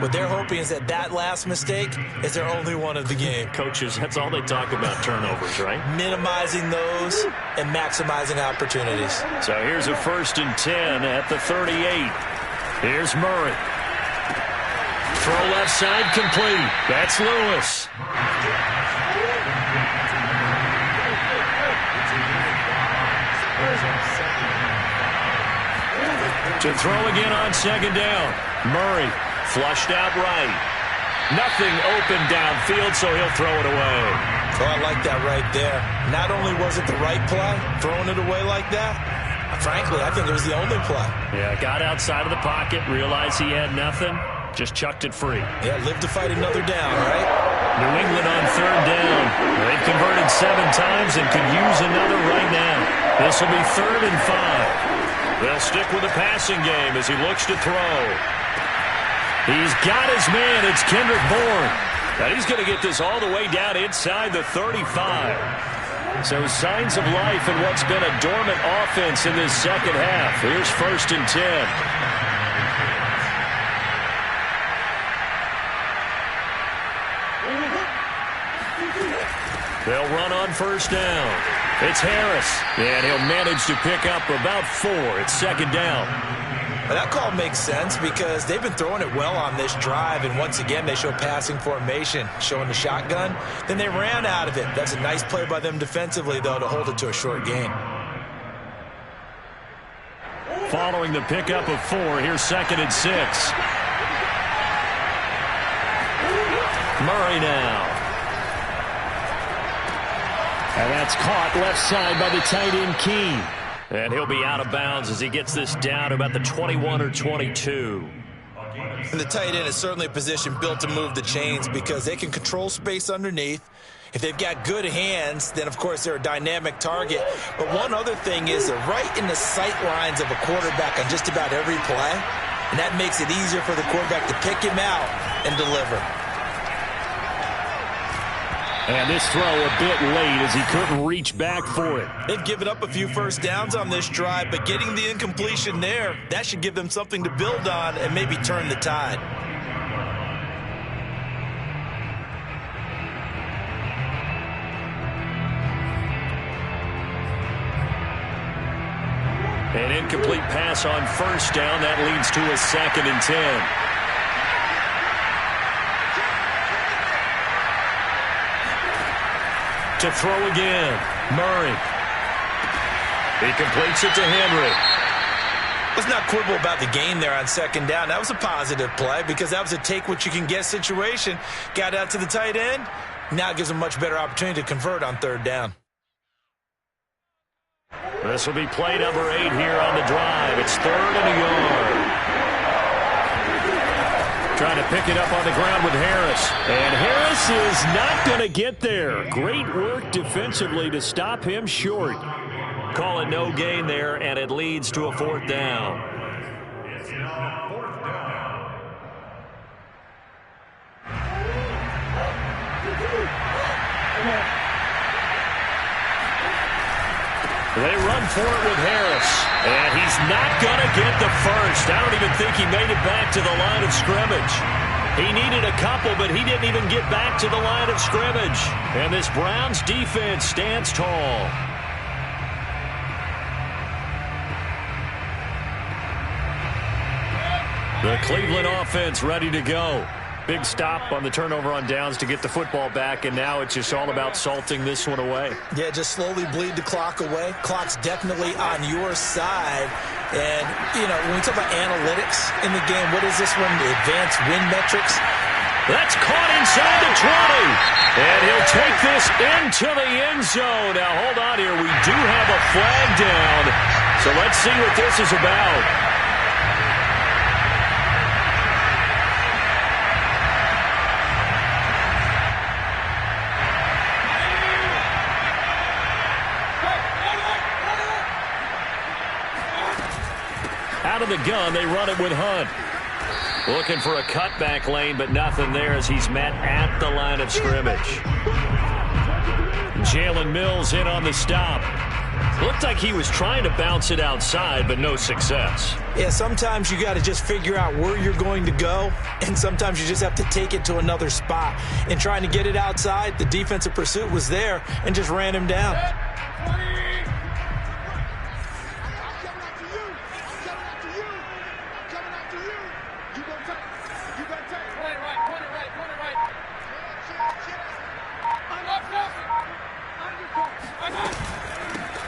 What they're hoping is that last mistake is their only one of the game. Coaches, that's all they talk about, turnovers, right? Minimizing those and maximizing opportunities. So here's a 1st and 10 at the 38. Here's Murray. Throw left side complete. That's Lewis. To throw again on 2nd down. Murray. Flushed out right. Nothing open downfield, so he'll throw it away. Oh, I like that right there. Not only was it the right play, throwing it away like that, frankly, I think it was the only play. Yeah, got outside of the pocket, realized he had nothing, just chucked it free. Yeah, lived to fight another down, right? New England on 3rd down. They've converted 7 times and could use another right now. This will be 3rd and 5. They'll stick with the passing game as he looks to throw. He's got his man. It's Kendrick Bourne. And he's going to get this all the way down inside the 35. So signs of life in what's been a dormant offense in this second half. Here's 1st and 10. They'll run on 1st down. It's Harris. And he'll manage to pick up about 4. It's 2nd down. That call makes sense because they've been throwing it well on this drive, and once again they show passing formation, showing the shotgun. Then they ran out of it. That's a nice play by them defensively, though, to hold it to a short gain. Following the pickup of 4, here's 2nd and 6. Murray now. And that's caught left side by the tight end Keene. And he'll be out of bounds as he gets this down to about the 21 or 22. And the tight end is certainly a position built to move the chains because they can control space underneath. If they've got good hands, then, of course, they're a dynamic target. But one other thing is they're right in the sight lines of a quarterback on just about every play. And that makes it easier for the quarterback to pick him out and deliver. And this throw a bit late as he couldn't reach back for it. They've given up a few 1st downs on this drive, but getting the incompletion there, that should give them something to build on and maybe turn the tide. An incomplete pass on 1st down. That leads to a 2nd and 10. To throw again, Murray. He completes it to Henry. Let's not quibble about the gain there on 2nd down. That was a positive play because that was a take-what-you-can-get situation. Got out to the tight end. Now it gives them a much better opportunity to convert on 3rd down. This will be play number 8 here on the drive. It's 3rd and a yard. Trying to pick it up on the ground with Harris. And Harris is not going to get there. Great work defensively to stop him short. Call it no gain there, and it leads to a 4th down. It's now 4th down. They run for it with Harris. And he's not going to get the first. I don't even think he made it back to the line of scrimmage. He needed a couple, but he didn't even get back to the line of scrimmage. And this Browns defense stands tall. The Cleveland offense ready to go. Big stop on the turnover on downs to get the football back, and now it's just all about salting this one away. Yeah, just slowly bleed the clock away. Clock's definitely on your side. And, you know, when we talk about analytics in the game, what is this one? The advanced win metrics? That's caught inside the 20. And he'll take this pass into the end zone. Now, hold on here. We do have a flag down. So let's see what this is about. Out of the gun, they run it with Hunt. Looking for a cutback lane, but nothing there as he's met at the line of scrimmage. Jalen Mills in on the stop. Looked like he was trying to bounce it outside, but no success. Yeah, sometimes you got to just figure out where you're going to go, and sometimes you just have to take it to another spot. And trying to get it outside, the defensive pursuit was there and just ran him down.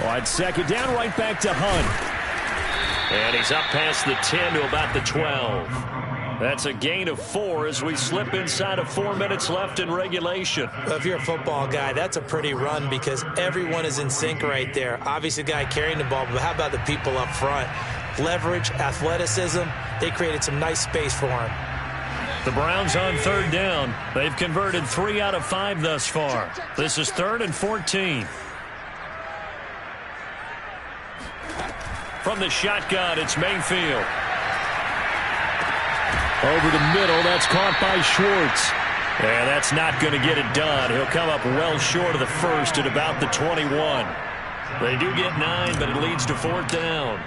On second down, right back to Hunt. And he's up past the 10 to about the 12. That's a gain of 4 as we slip inside of 4 minutes left in regulation. Well, if you're a football guy, that's a pretty run because everyone is in sync right there. Obviously, the guy carrying the ball, but how about the people up front? Leverage, athleticism, they created some nice space for him. The Browns on third down. They've converted 3 out of 5 thus far. This is 3rd and 14. From the shotgun, it's Mayfield. Over the middle, that's caught by Schwartz. Yeah, that's not going to get it done. He'll come up well short of the first at about the 21. They do get 9, but it leads to 4th down.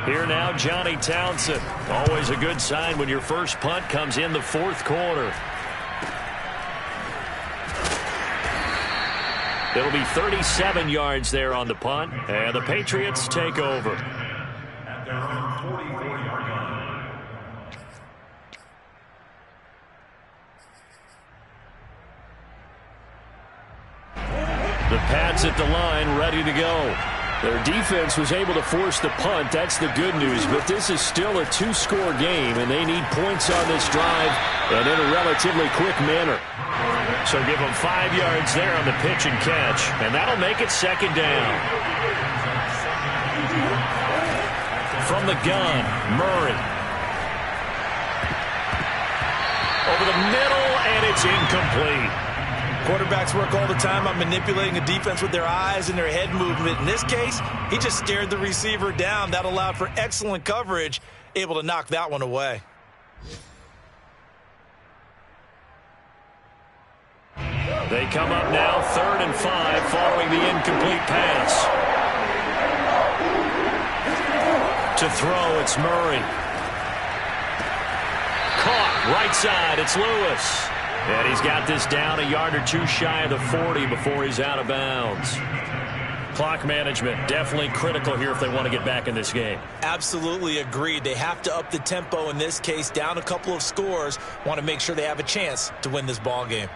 Here now, Johnny Townsend. Always a good sign when your first punt comes in the 4th quarter. It'll be 37 yards there on the punt, and the Patriots take over. At their own 44-yard line. The Pats at the line, ready to go. Their defense was able to force the punt. That's the good news. But this is still a 2-score game, and they need points on this drive and in a relatively quick manner. So give them 5 yards there on the pitch and catch, and that'll make it 2nd down. From the gun, Murray. Over the middle, and it's incomplete. Quarterbacks work all the time on manipulating a defense with their eyes and their head movement. In this case, he just stared the receiver down. That allowed for excellent coverage, able to knock that one away. They come up now, 3rd and 5, following the incomplete pass. To throw, it's Murray. Caught, right side, it's Lewis. And he's got this down a yard or 2 shy of the 40 before he's out of bounds. Clock management, definitely critical here if they want to get back in this game. Absolutely agreed. They have to up the tempo in this case, down a couple of scores. Want to make sure they have a chance to win this ball game.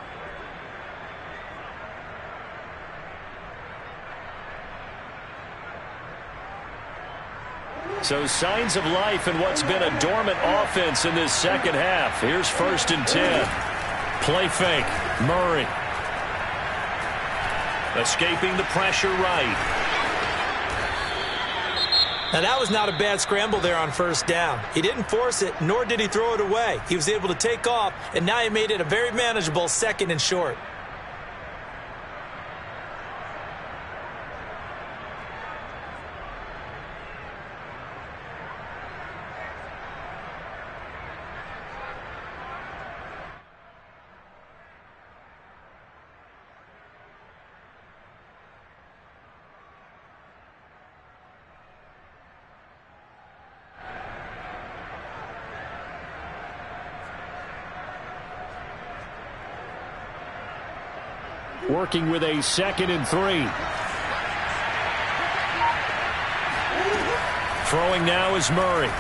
So signs of life in what's been a dormant offense in this second half. Here's 1st and 10. Play fake. Murray. Escaping the pressure right. Now that was not a bad scramble there on 1st down. He didn't force it, nor did he throw it away. He was able to take off, and now he made it a very manageable 2nd and short. Working with a 2nd and 3. Throwing now is Murray.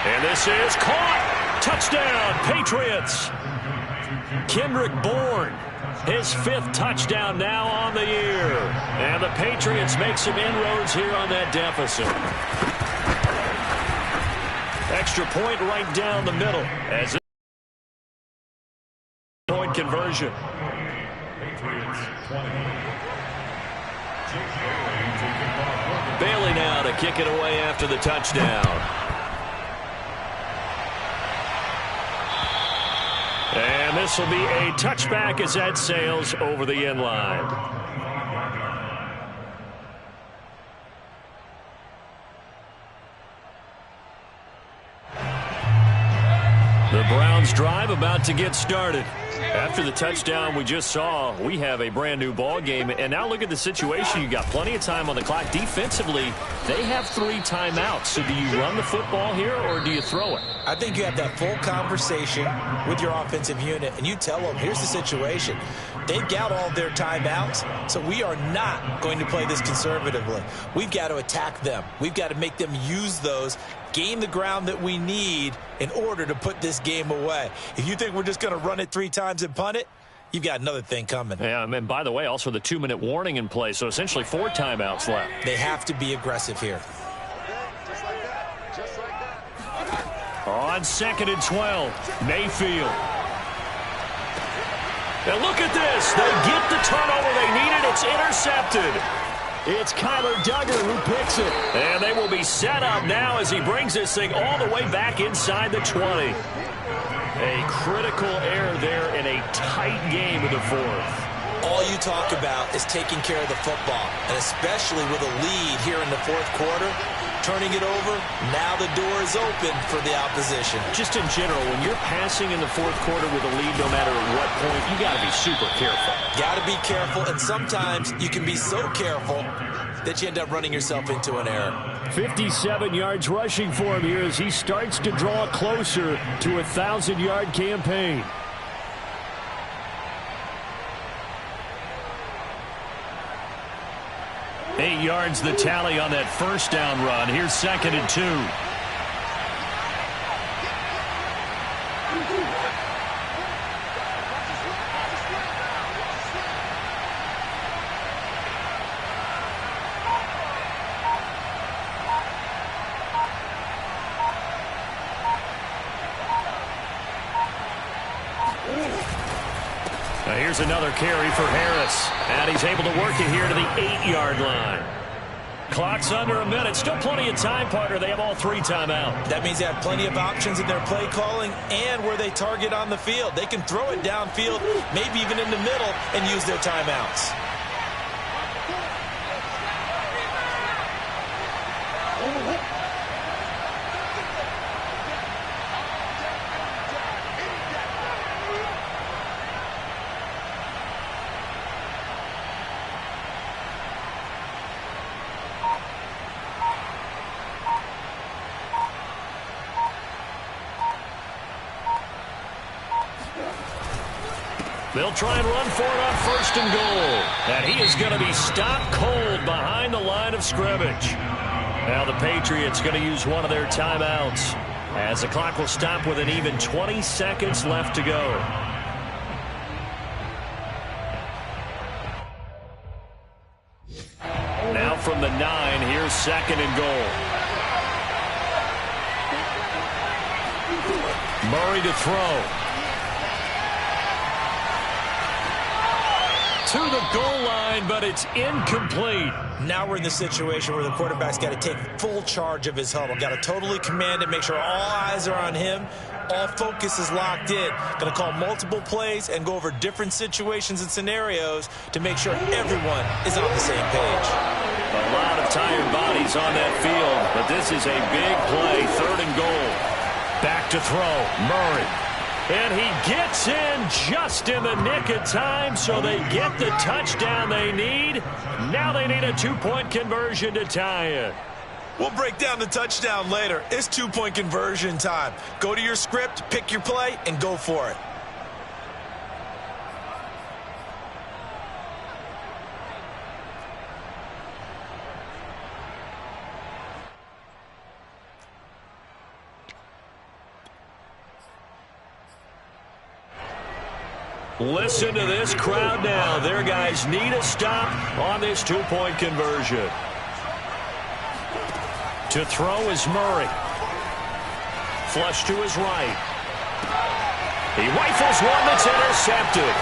And this is caught. Touchdown, Patriots. Kendrick Bourne, his 5th touchdown now on the year. And the Patriots make some inroads here on that deficit. Extra point right down the middle as two-point conversion. Patriots 20. Bailey now to kick it away after the touchdown. And this will be a touchback as that sails over the end line. The Browns drive about to get started. After the touchdown we just saw, we have a brand new ball game. And now look at the situation. You got plenty of time on the clock. Defensively, they have 3 timeouts. So do you run the football here or do you throw it? I think you have that full conversation with your offensive unit, and you tell them, here's the situation. They've got all of their timeouts, so we are not going to play this conservatively. We've got to attack them. We've got to make them use those, gain the ground that we need in order to put this game away. If you think we're just going to run it 3 times and punt it, you've got another thing coming. Yeah, and by the way, also the 2-minute warning in play, so essentially 4 timeouts left. They have to be aggressive here. On 2nd and 12, Mayfield. And look at this. They get the turnover they needed. It's intercepted. It's Kyler Duggar who picks it. And they will be set up now as he brings this thing all the way back inside the 20. A critical error there in a tight game in the 4th. All you talk about is taking care of the football, and especially with a lead here in the 4th quarter, turning it over, now the door is open for the opposition. Just in general, when you're passing in the 4th quarter with a lead, no matter at what point, you got to be super careful. Got to be careful, and sometimes you can be so careful that you end up running yourself into an error. 57 yards rushing for him here as he starts to draw closer to a 1,000-yard campaign. Eight yards the tally on that first down run. Here's 2nd and 2. Now here's another carry for Harris. And he's able to work it here to the 8-yard line. Clock's under a minute. Still plenty of time, partner. They have all 3 timeouts. That means they have plenty of options in their play calling and where they target on the field. They can throw it downfield, maybe even in the middle, and use their timeouts. They'll try and run for it on 1st and goal. And he is going to be stopped cold behind the line of scrimmage. Now the Patriots going to use one of their timeouts as the clock will stop with an even 20 seconds left to go. Now from the 9, here's 2nd and goal. Murray to throw. To the goal line, but it's incomplete. Now we're in the situation where the quarterback's got to take full charge of his huddle. Got to totally command it, make sure all eyes are on him. All focus is locked in. Going to call multiple plays and go over different situations and scenarios to make sure everyone is on the same page. A lot of tired bodies on that field, but this is a big play. 3rd and goal. Back to throw. Murray. And he gets in just in the nick of time, so they get the touchdown they need. Now they need a 2-point conversion to tie it. We'll break down the touchdown later. It's 2-point conversion time. Go to your script, pick your play, and go for it. Listen to this crowd now. Their guys need a stop on this 2-point conversion. To throw is Murray. Flush to his right. He rifles one that's intercepted.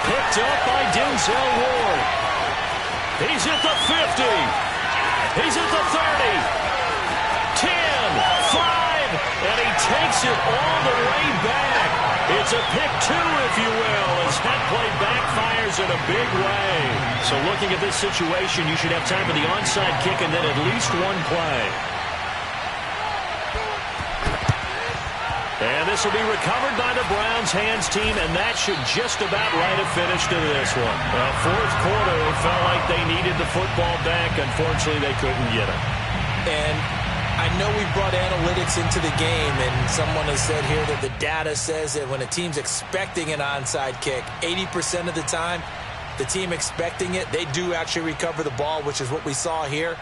Picked up by Denzel Ward. He's at the 50. He's at the 30. 10, 5, and he takes it all the way back. It's a pick 2, if you will, as that play backfires in a big way. So looking at this situation, you should have time for the onside kick and then at least one play. And this will be recovered by the Browns hands team, and that should just about write a finish to this one. Well, fourth quarter, it felt like they needed the football back. Unfortunately, they couldn't get it. And I know we brought analytics into the game, and someone has said here that the data says that when a team's expecting an onside kick, 80% of the time, the team expecting it, they do actually recover the ball, which is what we saw here.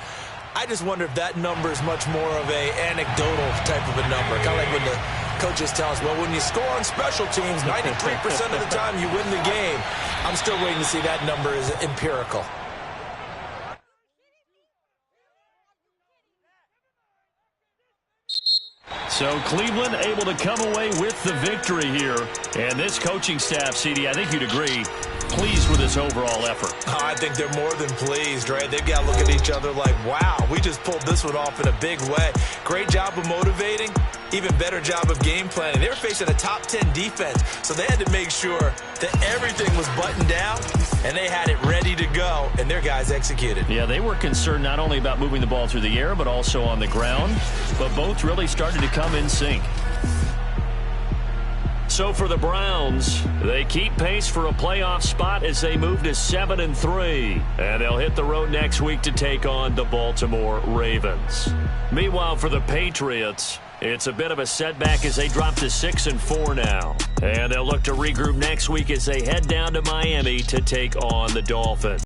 I just wonder if that number is much more of a anecdotal type of a number. Kind of like when the coaches tell us, well, when you score on special teams, 93% of the time you win the game. I'm still waiting to see that number is empirical. So Cleveland able to come away with the victory here. And this coaching staff, CD, I think you'd agree, pleased with this overall effort. Oh, I think they're more than pleased, right? They've got to look at each other like, wow, we just pulled this one off in a big way. Great job of motivating, even better job of game planning. They were facing a top 10 defense, so they had to make sure that everything was buttoned down, and they had it ready to go, and their guys executed. Yeah, they were concerned not only about moving the ball through the air, but also on the ground, but both really started to come in sync. So for the Browns, they keep pace for a playoff spot as they move to 7-3. And they'll hit the road next week to take on the Baltimore Ravens. Meanwhile, for the Patriots, it's a bit of a setback as they drop to 6-4 now. And they'll look to regroup next week as they head down to Miami to take on the Dolphins.